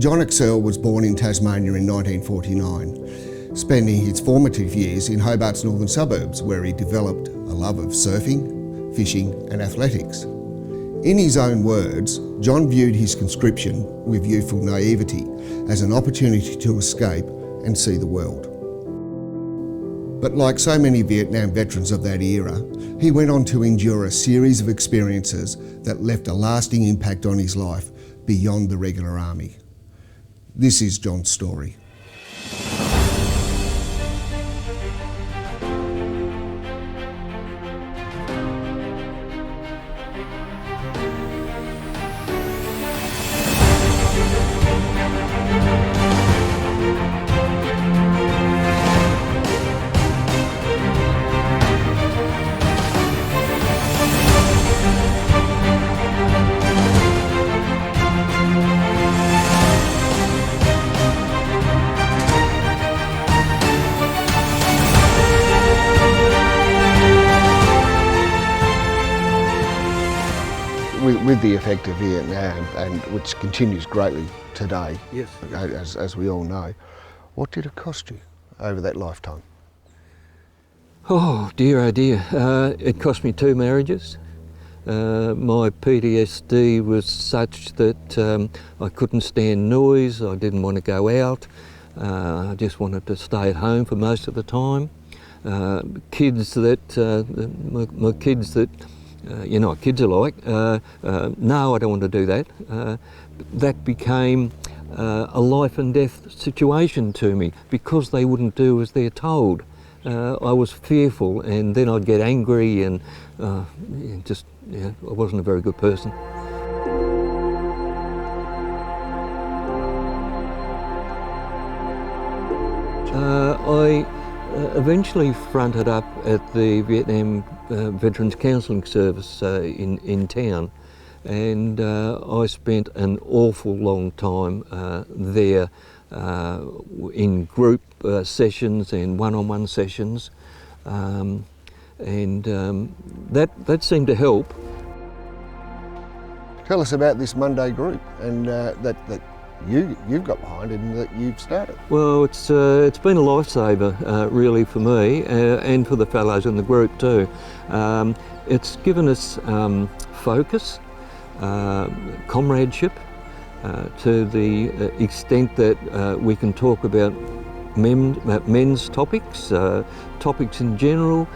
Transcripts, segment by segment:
John Excell was born in Tasmania in 1949, spending his formative years in Hobart's northern suburbs, where he developed a love of surfing, fishing and athletics. In his own words, John viewed his conscription with youthful naivety as an opportunity to escape and see the world. But like so many Vietnam veterans of that era, he went on to endure a series of experiences that left a lasting impact on his life beyond the regular army. This is John's story. With the effect of Vietnam, and which continues greatly today, yes. as we all know, what did it cost you over that lifetime? Oh dear, it cost me 2 marriages. My PTSD was such that I couldn't stand noise, I didn't want to go out, I just wanted to stay at home for most of the time. My kids that you know what kids are like. No, I don't want to do that. That became a life and death situation to me because they wouldn't do as they're told. I was fearful, and then I'd get angry, and I wasn't a very good person. I eventually fronted up at the Vietnam Veterans Counselling Service in town, and I spent an awful long time there in group sessions and one-on-one sessions, and that seemed to help. Tell us about this Monday group and that you've got behind and that you've started. Well, it's been a lifesaver really for me and for the fellows in the group too. It's given us focus, comradeship, to the extent that we can talk about men's topics, topics in general.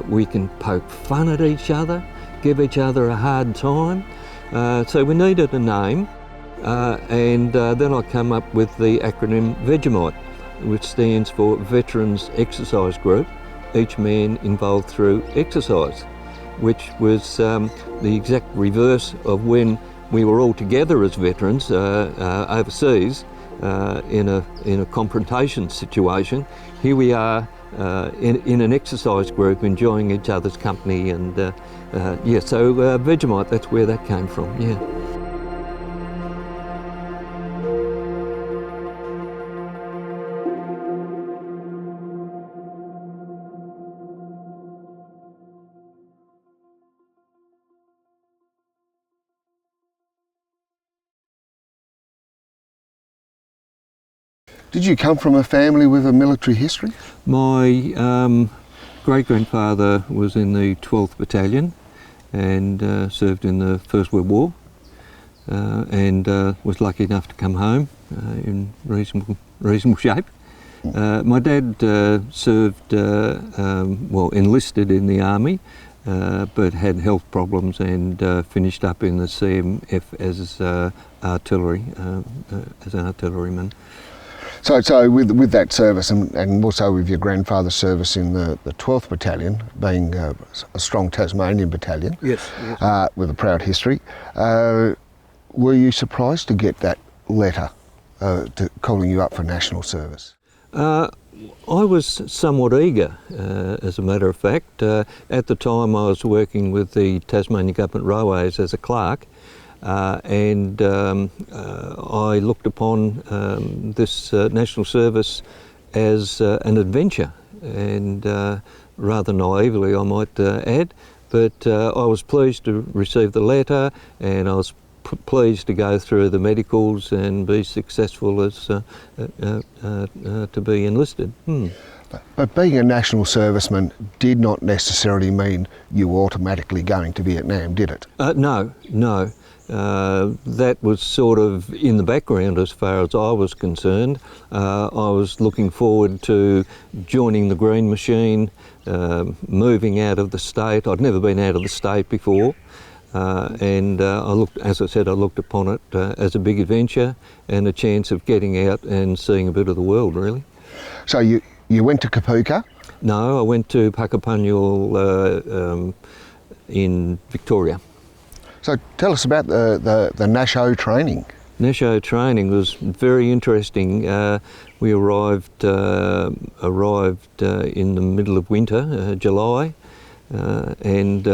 We can poke fun at each other, give each other a hard time. So we needed a name. And then I come up with the acronym Vegemite, which stands for Veterans Exercise Group, each man involved through exercise, which was the exact reverse of when we were all together as veterans overseas in a confrontation situation. Here we are in an exercise group enjoying each other's company, and so Vegemite, that's where that came from, yeah. Did you come from a family with a military history? My great-grandfather was in the 12th Battalion and served in the First World War, and was lucky enough to come home in reasonable shape. My dad served, enlisted in the army, but had health problems and finished up in the CMF as artillery, as an artilleryman. So with that service and also with your grandfather's service in the 12th Battalion, being a strong Tasmanian battalion, yes. With a proud history, were you surprised to get that letter calling you up for national service? I was somewhat eager, as a matter of fact. At the time I was working with the Tasmania Government Railways as a clerk, and I looked upon this national service as an adventure, and rather naively I might add, but I was pleased to receive the letter, and I was pleased to go through the medicals and be successful as to be enlisted. But being a national serviceman did not necessarily mean you were automatically going to Vietnam, did it? No. That was sort of in the background as far as I was concerned. I was looking forward to joining the Green Machine, moving out of the state. I'd never been out of the state before. And as I said, I looked upon it as a big adventure and a chance of getting out and seeing a bit of the world, really. So you went to Kapuka? No, I went to Puckapunyal in Victoria. So tell us about the Nasho training. Nasho training was very interesting. We arrived in the middle of winter, July, and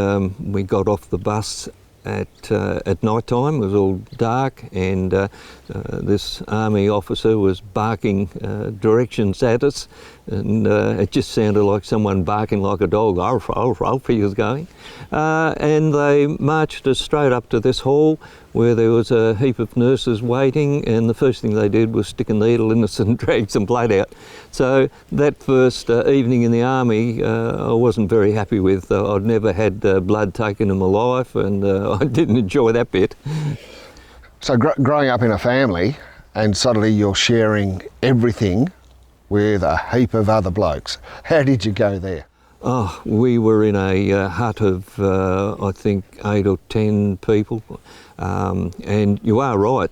we got off the bus at night time. It was all dark, and this army officer was barking directions at us, and it just sounded like someone barking like a dog. Arf, arf, arf, he was going. And they marched us straight up to this hall where there was a heap of nurses waiting, and the first thing they did was stick a needle in us and drag some blood out. So that first evening in the army I wasn't very happy with. I'd never had blood taken in my life, and I didn't enjoy that bit. So growing up in a family and suddenly you're sharing everything with a heap of other blokes, how did you go there? Oh, we were in a hut of, I think, 8 or 10 people. And you are right,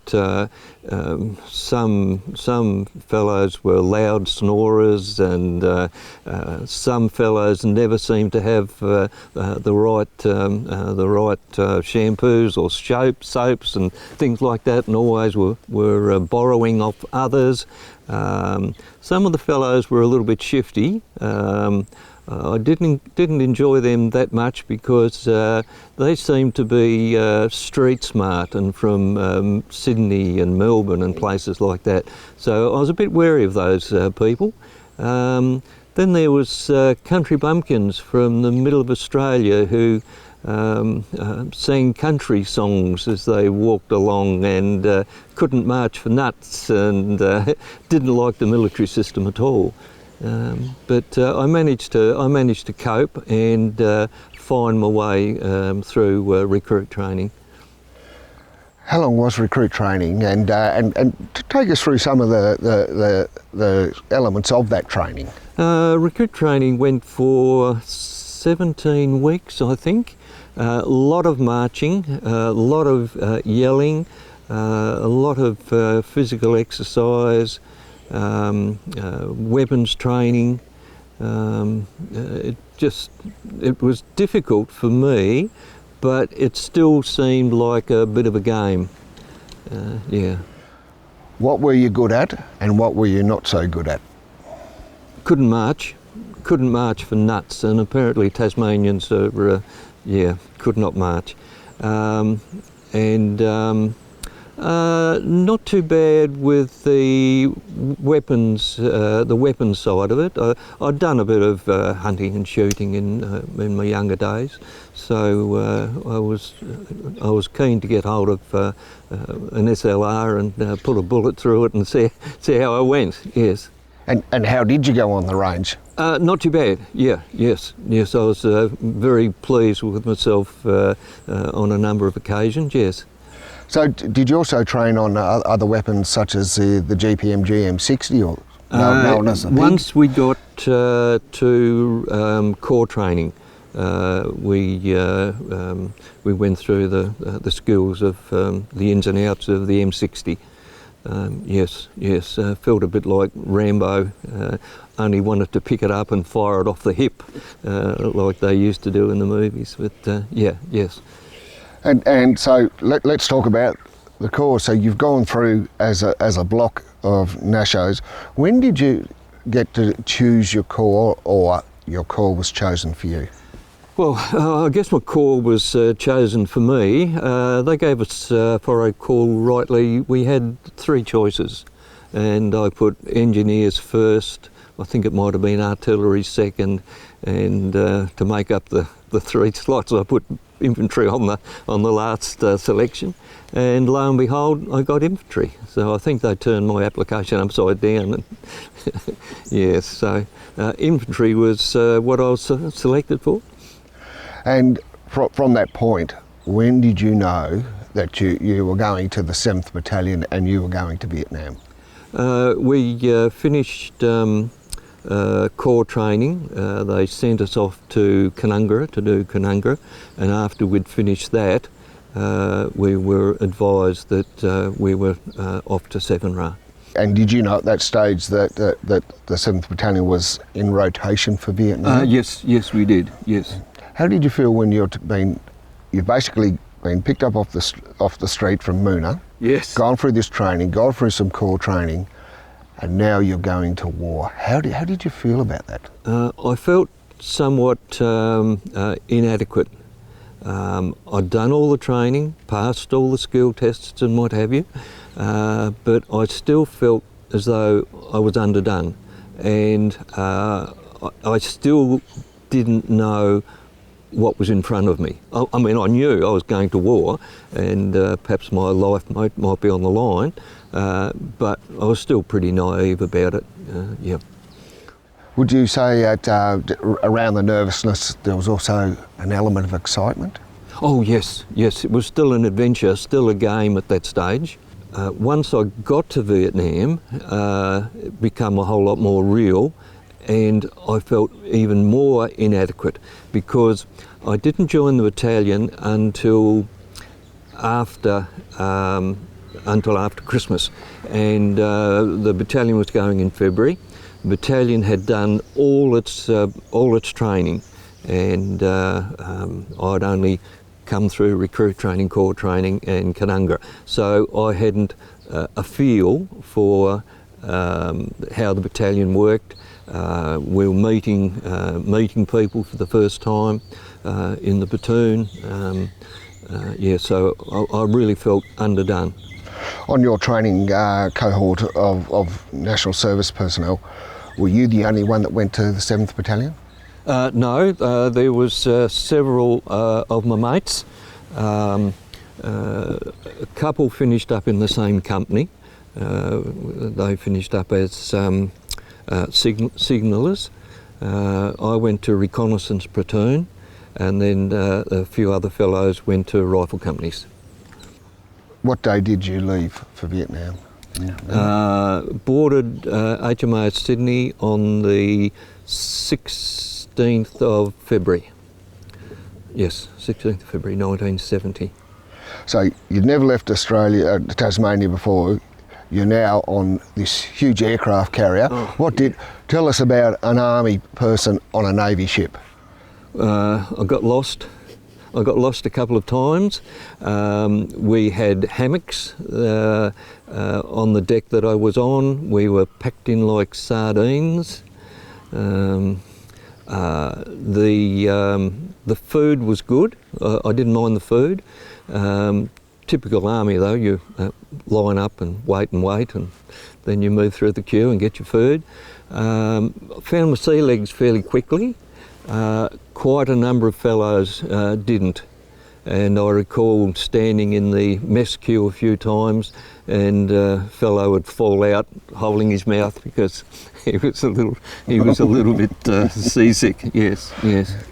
some fellows were loud snorers, and some fellows never seemed to have the right shampoos or soaps and things like that, and always were borrowing off others. Some of the fellows were a little bit shifty. I didn't enjoy them that much because they seemed to be street smart and from Sydney and Melbourne and places like that. So I was a bit wary of those people. Then there was country bumpkins from the middle of Australia who sang country songs as they walked along, and couldn't march for nuts, and didn't like the military system at all. But I managed to cope and find my way through recruit training. How long was recruit training, and to take us through some of the elements of that training? Recruit training went for 17 weeks, I think. A lot of marching, a lot of yelling, a lot of physical exercise. Weapons training. It was difficult for me, but it still seemed like a bit of a game. Yeah. What were you good at, and what were you not so good at? Couldn't march for nuts, and apparently Tasmanians could not march. Not too bad with the weapons side of it. I'd done a bit of hunting and shooting in my younger days, so I was keen to get hold of an SLR and put a bullet through it and see how I went. Yes. And how did you go on the range? Not too bad. Yes. I was very pleased with myself on a number of occasions. Yes. So did you also train on other weapons such as the GPM GM60 or no, once we got to corps training, we went through the skills of the ins and outs of the M60. Yes, felt a bit like Rambo, only wanted to pick it up and fire it off the hip like they used to do in the movies, but yes. And so let's talk about the corps. So you've gone through as a block of Nashos. When did you get to choose your corps, or your corps was chosen for you? Well, I guess my corps was chosen for me. They gave us, if I recall rightly, we had 3 choices, and I put engineers first, I think it might have been artillery second, and to make up the 3 slots, I put infantry on the last selection, and lo and behold, I got infantry. So I think they turned my application upside down. And yes, so infantry was what I was selected for. And from that point, when did you know that you were going to the 7th Battalion and you were going to Vietnam? We finished corps training. They sent us off to Canungra to do Canungra, and after we'd finished that, we were advised that we were off to 7RA. And did you know at that stage that the 7th Battalion was in rotation for Vietnam? Yes, we did, yes. How did you feel when you've basically been picked up off the street from Moona, yes, gone through this training, gone through some corps training, and now you're going to war? How did you feel about that? I felt somewhat inadequate. I'd done all the training, passed all the skill tests and what have you, but I still felt as though I was underdone, and I still didn't know what was in front of me. I mean, I knew I was going to war, and perhaps my life might be on the line, but I was still pretty naive about it. Yeah. Would you say that around the nervousness there was also an element of excitement? Oh yes, it was still an adventure, still a game at that stage. Once I got to Vietnam, it became a whole lot more real, and I felt even more inadequate because I didn't join the battalion until after Christmas, and the battalion was going in February. The battalion had done all its training, and I'd only come through recruit training, corps training, and Canungra, so I hadn't a feel for how the battalion worked. We were meeting people for the first time in the platoon. So I really felt underdone. On your training cohort of National Service personnel, were you the only one that went to the 7th Battalion? No, there was several of my mates. A couple finished up in the same company. They finished up as signallers. I went to reconnaissance platoon, and then a few other fellows went to rifle companies. What day did you leave for Vietnam? Boarded HMAS Sydney on the 16th of February. Yes, 16th of February 1970. So you'd never left Australia, Tasmania before. You're now on this huge aircraft carrier. Oh. Tell us about an army person on a navy ship. I got lost. I got lost a couple of times. We had hammocks on the deck that I was on. We were packed in like sardines. The food was good. I didn't mind the food. Typical army though, you line up and wait, and then you move through the queue and get your food. I found my sea legs fairly quickly. Quite a number of fellows didn't, and I recall standing in the mess queue a few times, and a fellow would fall out holding his mouth because he was a little bit seasick. Yes.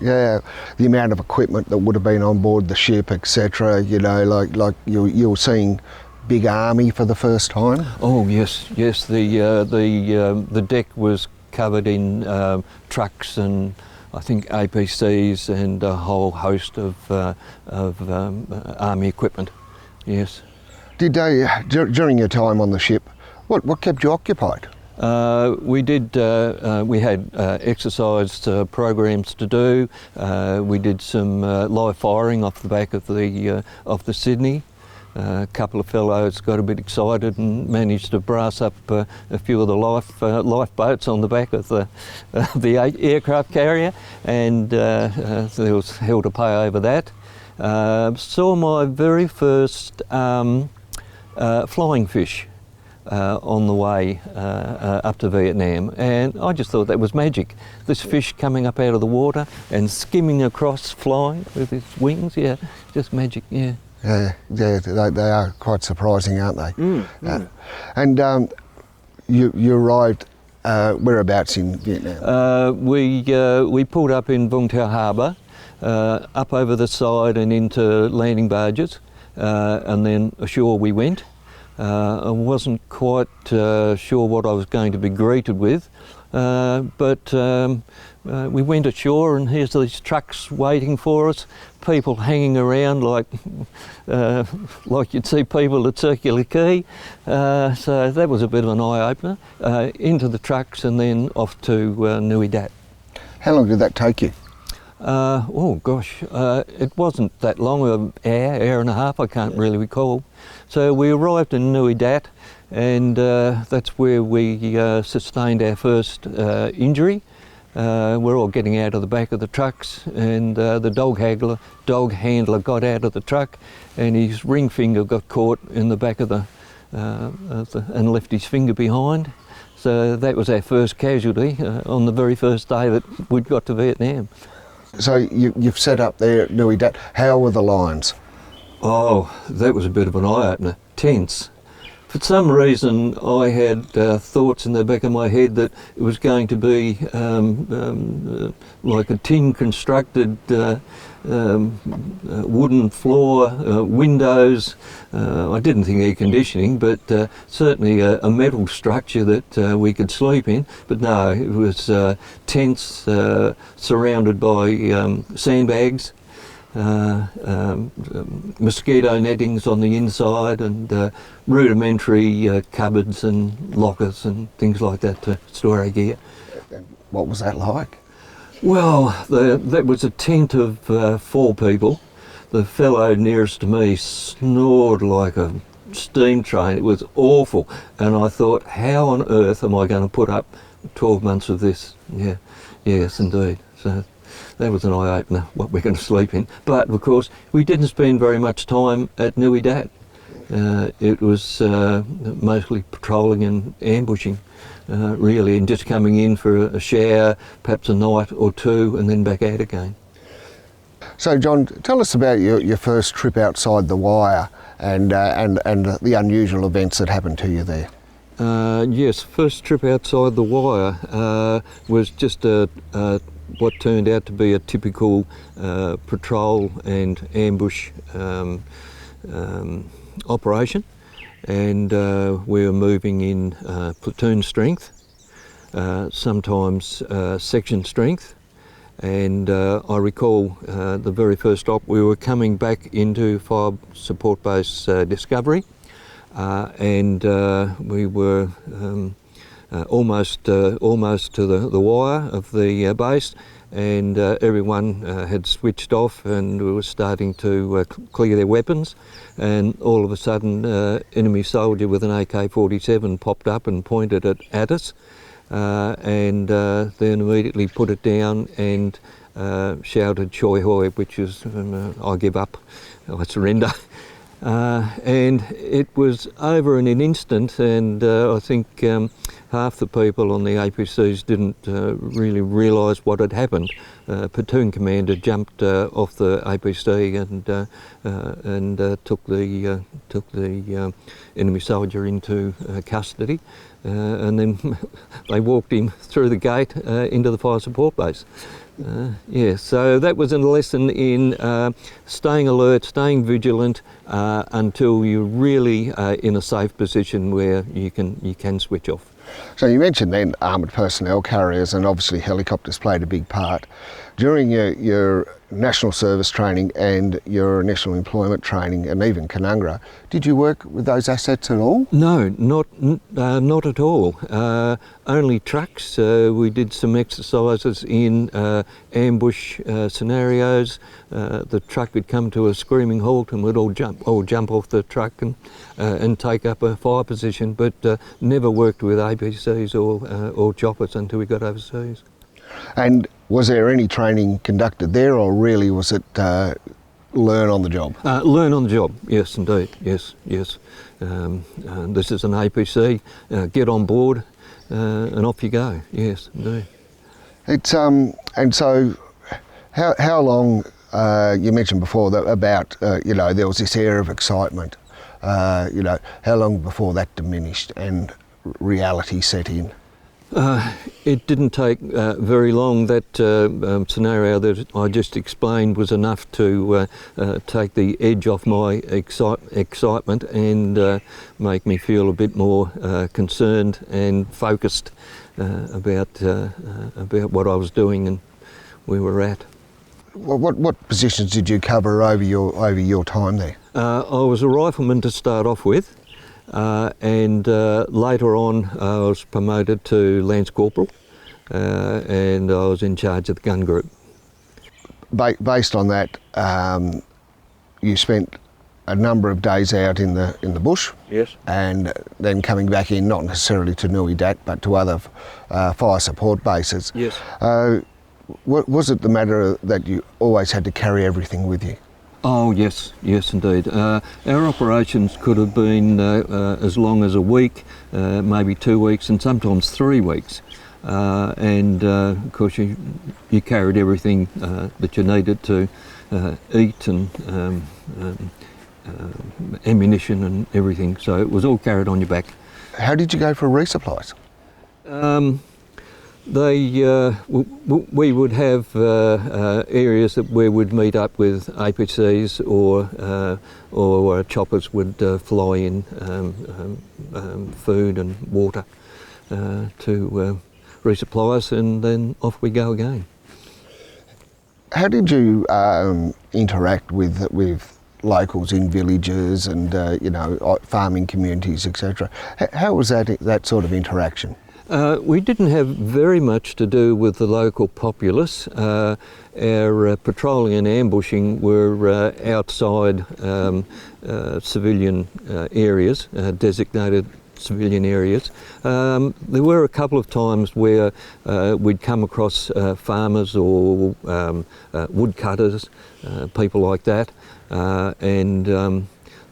Yeah, the amount of equipment that would have been on board the ship, etc. You know, like you were seeing big army for the first time. Oh yes. The deck was covered in trucks and I think APCs and a whole host of army equipment. Yes. Did they, during your time on the ship, what kept you occupied? We had exercise programs to do. We did some live firing off the back of the Sydney. A couple of fellows got a bit excited and managed to brass up a few of the lifeboats on the back of the aircraft carrier, and there was hell to pay over that. Saw my very first flying fish. on the way up to Vietnam, and I just thought that was magic. This fish coming up out of the water and skimming across, flying with its wings, yeah, just magic, yeah. Yeah, they are quite surprising, aren't they? And you arrived whereabouts in Vietnam? We pulled up in Vung Tau Harbour, up over the side and into landing barges, and then ashore we went. I wasn't quite sure what I was going to be greeted with, but we went ashore and here's these trucks waiting for us, people hanging around like you'd see people at Circular Quay. So that was a bit of an eye-opener. Into the trucks and then off to Nui Dat. How long did that take you? Oh gosh, it wasn't that long, an hour and a half, I can't really recall. So we arrived in Nui Dat, and that's where we sustained our first injury. We're all getting out of the back of the trucks, and the dog handler got out of the truck, and his ring finger got caught in the back of and left his finger behind. So that was our first casualty on the very first day that we'd got to Vietnam. So you've set up there at Nui Dat. How were the lines? Oh, that was a bit of an eye-opener. Tense. For some reason I had thoughts in the back of my head that it was going to be like a tin constructed wooden floor, windows. I didn't think air conditioning, but certainly a metal structure that we could sleep in. But no, it was tents surrounded by sandbags, mosquito nettings on the inside, and rudimentary cupboards and lockers and things like that to store our gear. What was that like? Well, that was a tent of 4 people. The fellow nearest to me snored like a steam train. It was awful, and I thought, how on earth am I going to put up 12 months of this? Yeah, yes indeed. So that was an eye-opener, what we're going to sleep in. But of course, we didn't spend very much time at Nui Dat. It was mostly patrolling and ambushing, really, and just coming in for a shower, perhaps a night or 2, and then back out again. So John, tell us about your first trip outside the wire and the unusual events that happened to you there. Yes, first trip outside the wire was just what turned out to be a typical patrol and ambush operation, and we were moving in platoon strength, sometimes section strength, and I recall the very first op, we were coming back into Fire Support Base Discovery, and we were almost to the wire of the base, and everyone had switched off and we were starting to clear their weapons, and all of a sudden enemy soldier with an AK-47 popped up and pointed it at us, and then immediately put it down and shouted "Choi Hoi," which is I give up, I surrender. And it was over in an instant, and I think half the people on the APCs didn't really realise what had happened. Platoon commander jumped off the APC and took the enemy soldier into custody, and then they walked him through the gate into the fire support base. Yeah, so that was a lesson in staying alert, staying vigilant until you're really in a safe position where you can switch off. So you mentioned then armoured personnel carriers, and obviously helicopters played a big part. During your national service training and your initial employment training, and even Canungra, did you work with those assets at all? No, not at all. Only trucks. We did some exercises in ambush scenarios. The truck would come to a screaming halt, and we'd all jump off the truck and take up a fire position. But never worked with APCs or choppers until we got overseas. And was there any training conducted there, or really was it learn on the job? Learn on the job, yes indeed, yes. This is an APC, get on board and off you go, yes indeed. It's and so how long, you mentioned before that about, there was this air of excitement, how long before that diminished and reality set in? It didn't take very long. That scenario that I just explained was enough to take the edge off my excitement and make me feel a bit more concerned and focused about what I was doing and where we're at. What positions did you cover over your time there? I was a rifleman to start off with. And later on I was promoted to Lance Corporal and I was in charge of the gun group. Based on that, you spent a number of days out in the bush. Yes. And then coming back in, not necessarily to Nui Dat, but to other fire support bases. Yes. Was it the matter that you always had to carry everything with you? Oh yes, yes indeed. Our operations could have been as long as a week, maybe 2 weeks and sometimes 3 weeks. And of course you carried everything that you needed to eat and ammunition and everything, so it was all carried on your back. How did you go for resupplies? We would have areas where we'd meet up with APCs or choppers would fly in food and water to resupply us, and then off we go again. How did you interact with locals in villages and farming communities, etc.? How was that sort of interaction? We didn't have very much to do with the local populace. Our patrolling and ambushing were outside civilian areas, designated civilian areas. There were a couple of times where we'd come across farmers or woodcutters, people like that, and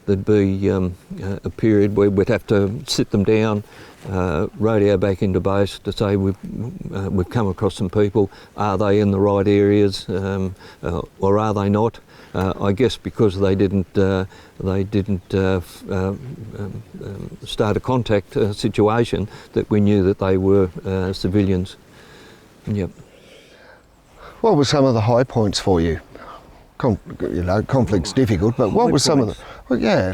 there'd be a period where we'd have to sit them down, radio back into base to say we've come across some people. Are they in the right areas, or are they not? I guess because they didn't start a contact situation, that we knew that they were civilians. Yep. What were some of the high points for you? Conflict's difficult, but what were some of the? Well, yeah.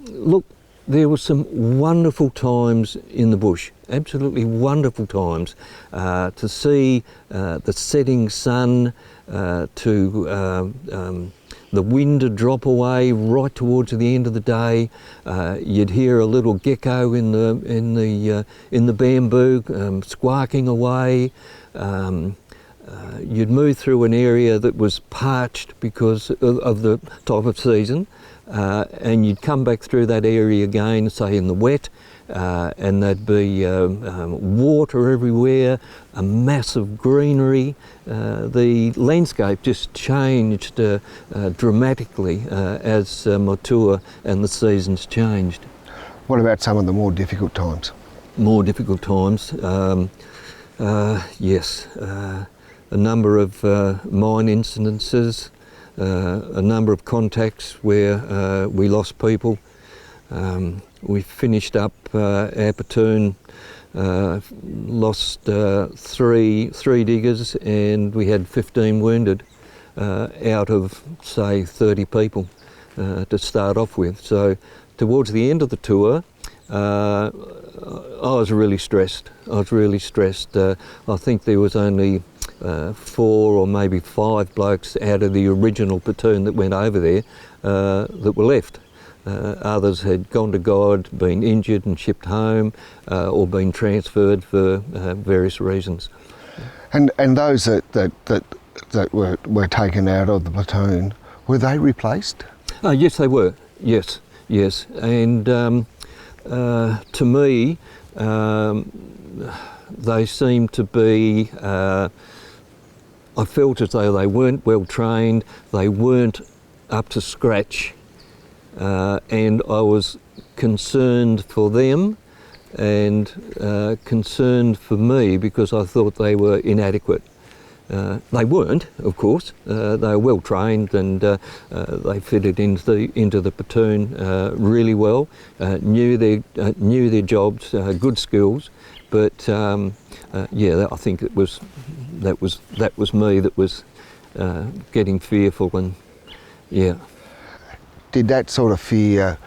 Look, there were some wonderful times in the bush, absolutely wonderful times, to see the setting sun, to the wind to drop away right towards the end of the day. You'd hear a little gecko in the bamboo squawking away. You'd move through an area that was parched because of the type of season, and you'd come back through that area again, say in the wet, and there'd be water everywhere, a mass of greenery. The landscape just changed dramatically as my tour and the seasons changed. What about some of the more difficult times? More difficult times, yes. A number of mine incidences, a number of contacts where we lost people. We finished up our platoon, lost three diggers, and we had 15 wounded out of, say, 30 people to start off with. So towards the end of the tour, I was really stressed. I think there was only 4 or maybe 5 blokes out of the original platoon that went over there that were left. Others had gone to God, been injured and shipped home, or been transferred for various reasons. And those that were taken out of the platoon, were they replaced? Yes, they were. Yes. And to me, they seem to be I felt as though they weren't well trained, they weren't up to scratch, and I was concerned for them and concerned for me because I thought they were inadequate. They weren't, of course. They were well trained and they fitted into the platoon really well. Knew their jobs, good skills. But yeah, I think that was me that was getting fearful, and yeah. Did that sort of fear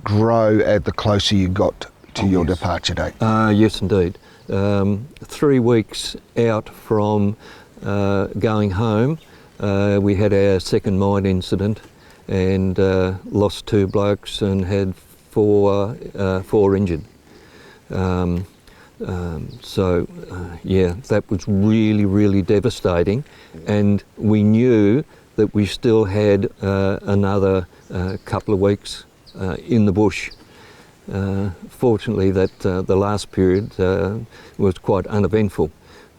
grow at the closer you got to your yes. departure date? Yes, indeed. 3 weeks out from going home, we had our second mine incident and lost 2 blokes and had 4 injured. Yeah, that was really, really devastating, and we knew that we still had another couple of weeks in the bush. Fortunately, that the last period was quite uneventful,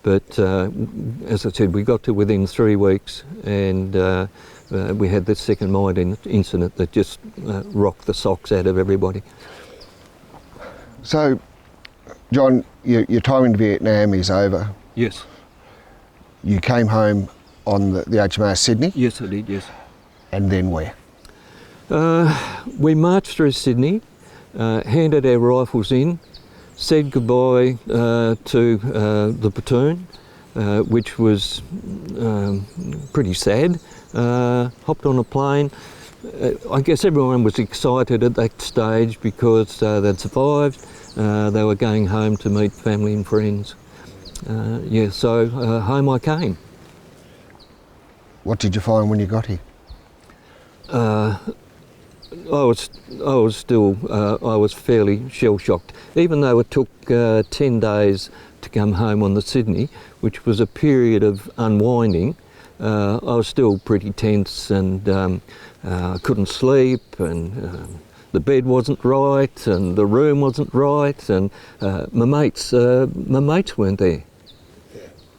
but as I said, we got to within 3 weeks, and we had this second mine incident that just rocked the socks out of everybody. So, John, your time in Vietnam is over. Yes. You came home on the HMAS Sydney? Yes, I did, yes. And then where? We marched through Sydney, handed our rifles in, said goodbye to the platoon, which was pretty sad. Hopped on a plane. I guess everyone was excited at that stage because they'd survived. They were going home to meet family and friends. Yeah, so home I came. What did you find when you got here? I was fairly shell-shocked, even though it took 10 days to come home on the Sydney, which was a period of unwinding. I was still pretty tense, and I couldn't sleep, and the bed wasn't right, and the room wasn't right, and my mates weren't there.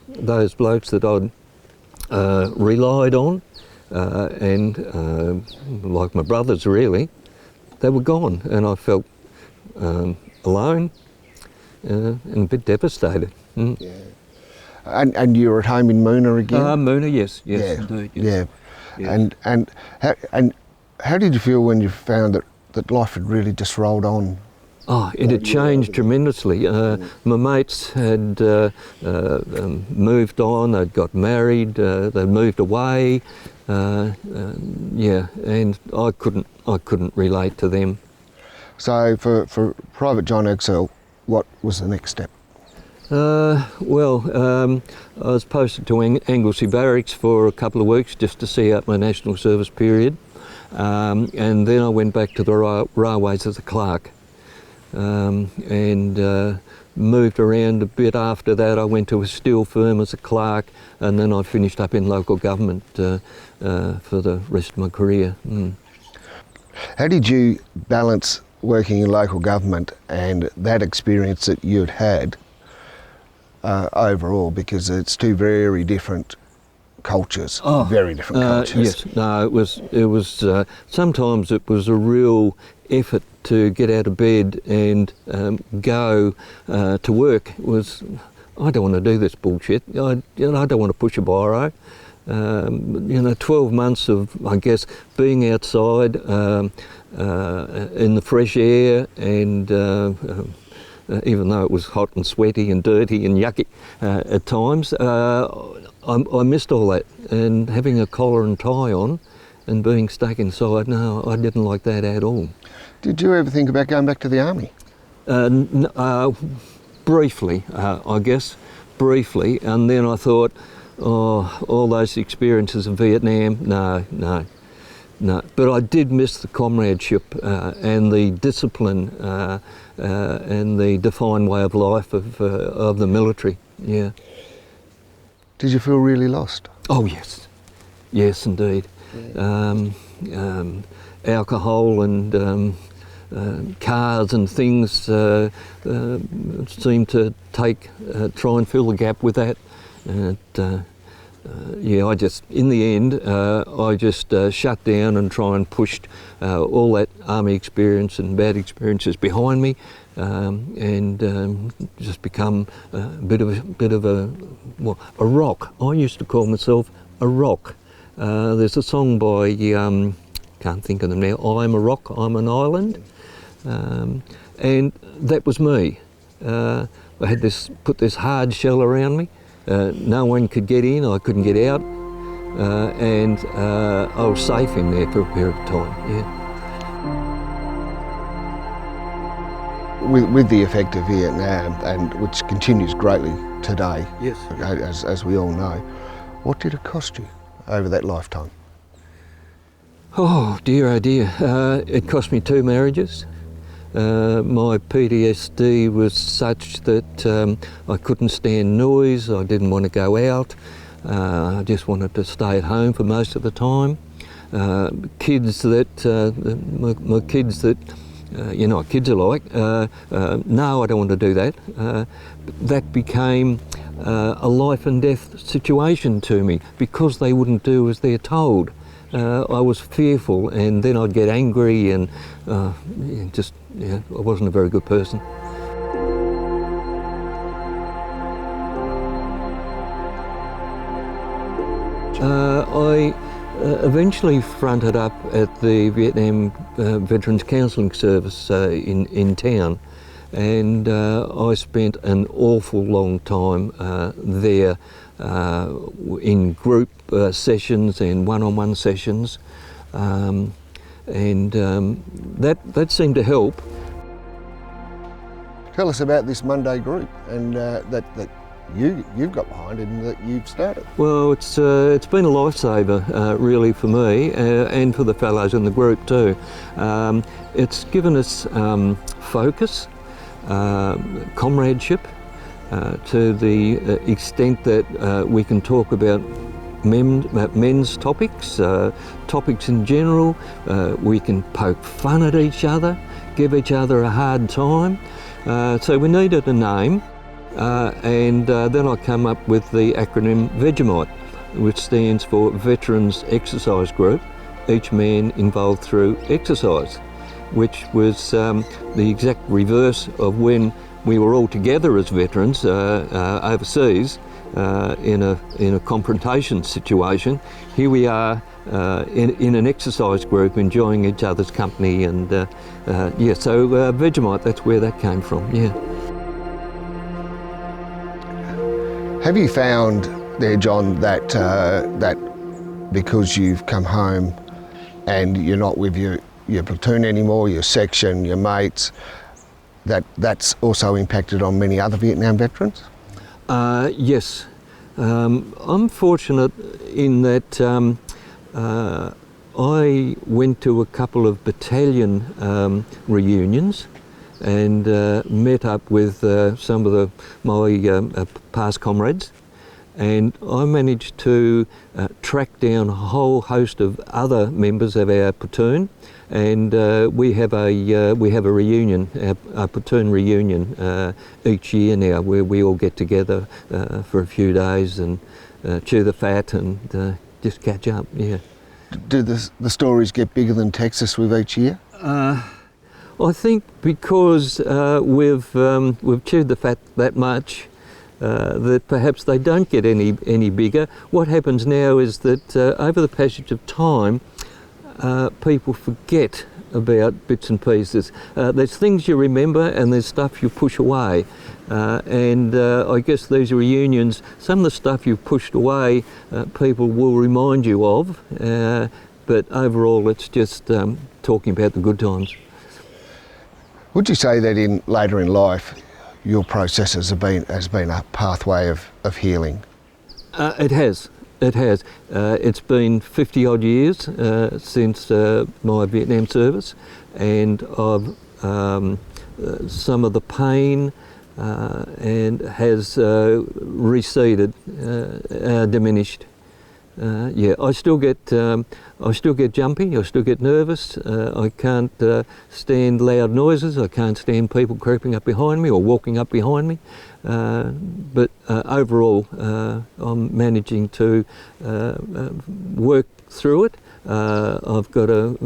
Those blokes that I'd relied on, and like my brothers really, they were gone, and I felt alone and a bit devastated. Mm. Yeah. And you were at home in Moona again? Moona, yes, Yeah. Indeed, yes. Yeah. Yes. And how did you feel when you found that life had really just rolled on? Oh, it had changed tremendously. My mates had moved on, they'd got married, they'd moved away, yeah, and I couldn't relate to them. So for Private John Excell, what was the next step? Well, I was posted to Anglesey Barracks for a couple of weeks just to see out my national service period, and then I went back to the railways as a clerk. And moved around a bit after that. I went to a steel firm as a clerk, and then I finished up in local government for the rest of my career. Mm. How did you balance working in local government and that experience that you'd had overall, because it's 2 very different cultures, very different cultures. Yes, no, it was sometimes it was a real effort to get out of bed and go to work. It was, I don't want to do this bullshit. I don't want to push a biro. 12 months of, I guess, being outside in the fresh air, and even though it was hot and sweaty and dirty and yucky at times, I missed all that, and having a collar and tie on and being stuck inside, no, I didn't like that at all. Did you ever think about going back to the army? Briefly, I guess, and then I thought, all those experiences in Vietnam, no. But I did miss the comradeship and the discipline and the defined way of life of the military, yeah. Did you feel really lost? Oh yes, indeed. Yeah. Alcohol and cars and things seem to try and fill the gap with that. in the end, I just shut down and try and pushed all that army experience and bad experiences behind me, and just become a bit of a rock. I used to call myself a rock. There's a song by can't think of them now. I'm a rock, I'm an island, and that was me. I had put this hard shell around me. No one could get in, I couldn't get out, and I was safe in there for a period of time, yeah. With the effect of Vietnam, and which continues greatly today, Yes. as we all know, what did it cost you over that lifetime? Oh dear, it cost me 2 marriages. My PTSD was such that I couldn't stand noise, I didn't want to go out, I just wanted to stay at home for most of the time. My kids that, you know what kids are like, no, I don't want to do that. That became a life and death situation to me because they wouldn't do as they're told. I was fearful, and then I'd get angry, and I wasn't a very good person. I eventually fronted up at the Vietnam Veterans Counselling Service in town, and I spent an awful long time there in group sessions and one-on-one sessions, and that seemed to help. Tell us about this Monday group and that you've got behind and that you've started. Well, it's been a lifesaver really for me and for the fellows in the group too. It's given us focus, comradeship, to the extent that we can talk about men's topics, topics in general. We can poke fun at each other, give each other a hard time. So we needed a name, and then I come up with the acronym Vegemite, which stands for Veterans Exercise Group, each man involved through exercise, which was the exact reverse of when we were all together as veterans overseas in a confrontation situation. Here we are in an exercise group enjoying each other's company, and so Vegemite, that's where that came from, yeah. Have you found there, John, that because you've come home and you're not with your platoon anymore, your section, your mates, that's also impacted on many other Vietnam veterans? Yes. I'm fortunate in that I went to a couple of battalion reunions and met up with some of my past comrades, and I managed to track down a whole host of other members of our platoon, and we have a reunion, a platoon reunion each year now, where we all get together for a few days and chew the fat and just catch up. Yeah. Do the stories get bigger than Texas with each year? I think because we've chewed the fat that much, that perhaps they don't get any bigger. What happens now is that over the passage of time, people forget about bits and pieces. There's things you remember and there's stuff you push away. And I guess these reunions, some of the stuff you've pushed away, people will remind you of, but overall it's just talking about the good times. Would you say that later in life, your process has been a pathway of healing? It has. It's been 50 odd years since my Vietnam service, and I've some of the pain and has receded, diminished. Yeah, I still get jumpy. I still get nervous. I can't stand loud noises. I can't stand people creeping up behind me or walking up behind me. But overall, I'm managing to work through it. I've got a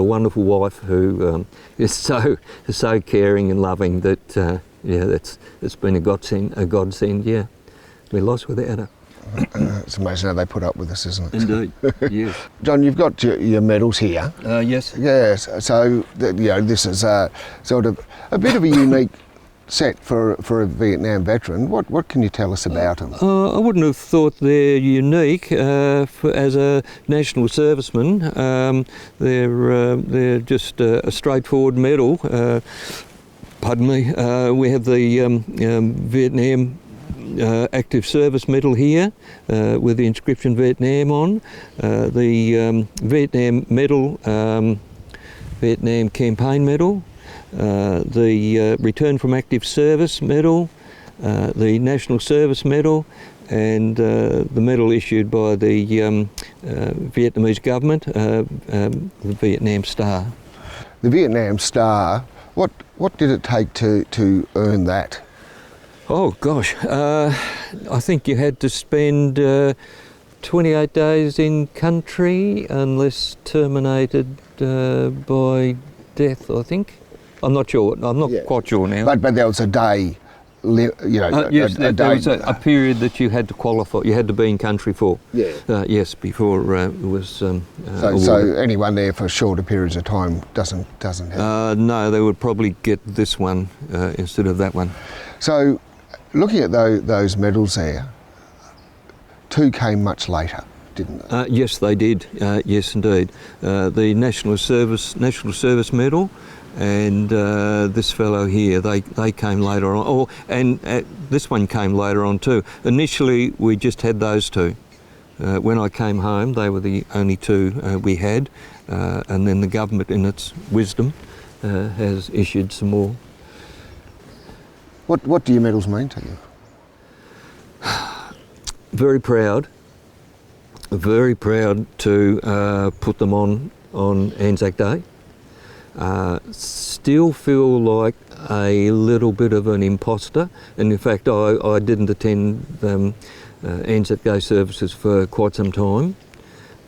wonderful wife who is so caring and loving that it's been a godsend. Yeah, we're lost without her. It's amazing how they put up with us, isn't it? Indeed, yes. John, you've got your medals here. Yes. Yes, so this is sort of a bit of a unique set for a Vietnam veteran. What can you tell us about them? I wouldn't have thought they're unique as a national serviceman. They're just a straightforward medal. Pardon me. We have the Vietnam Active Service Medal here with the inscription Vietnam on, the Vietnam Medal, Vietnam Campaign Medal, the Return from Active Service Medal, the National Service Medal, and the medal issued by the Vietnamese government, the Vietnam Star. The Vietnam Star, what did it take to earn that? Oh gosh, I think you had to spend 28 days in country unless terminated by death, I think. I'm not sure, I'm not quite sure now. But there was a day, yes, there was a period that you had to qualify, you had to be in country for. Yeah. Yes, before it was so anyone there for shorter periods of time doesn't have no, they would probably get this one instead of that one. So, looking at those medals there, two came much later, didn't they? Yes, they did. Yes, indeed. The National Service Medal and this fellow here, they came later on. And this one came later on too. Initially, we just had those two. When I came home, they were the only two we had, and then the government, in its wisdom, has issued some more. What do your medals mean to you? Very proud to put them on Anzac Day. Still feel like a little bit of an imposter, and in fact I didn't attend Anzac Day services for quite some time,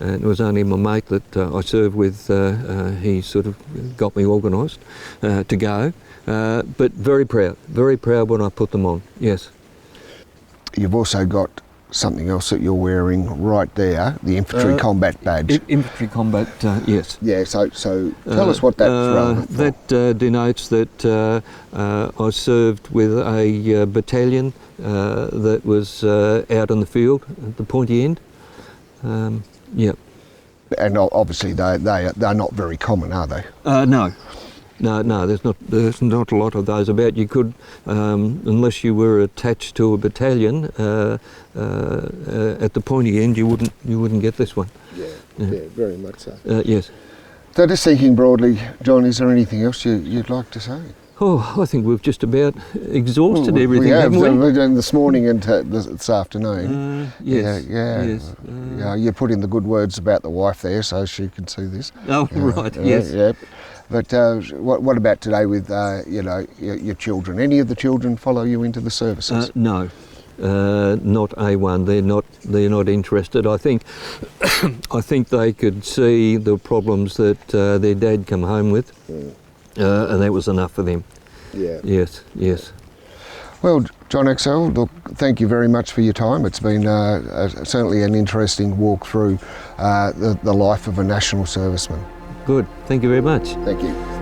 and it was only my mate that I served with, he sort of got me organised to go. But very proud when I put them on, yes. You've also got something else that you're wearing right there, the Infantry Combat Badge. Infantry Combat, yes. Yeah, so tell us what that's relevant for. That denotes that I served with a battalion that was out on the field at the pointy end. Yeah. And obviously they're not very common, are they? No. No, there's not a lot of those about. You could, unless you were attached to a battalion at the pointy end, you wouldn't get this one. Yeah, very much so. Yes. So just thinking broadly, John, is there anything else you'd like to say? Oh, I think we've just about exhausted everything, haven't we? We've done this morning and this afternoon. Yes. Yes. You put in the good words about the wife there, so she can see this. Oh, right. Yes. Yeah. But what about today with your children? Any of the children follow you into the services? No, not A1. They're not interested. I think they could see the problems that their dad come home with, and that was enough for them. Yeah. Yes. Well, John Excell, look, thank you very much for your time. It's been certainly an interesting walk through the life of a national serviceman. Good. Thank you very much. Thank you.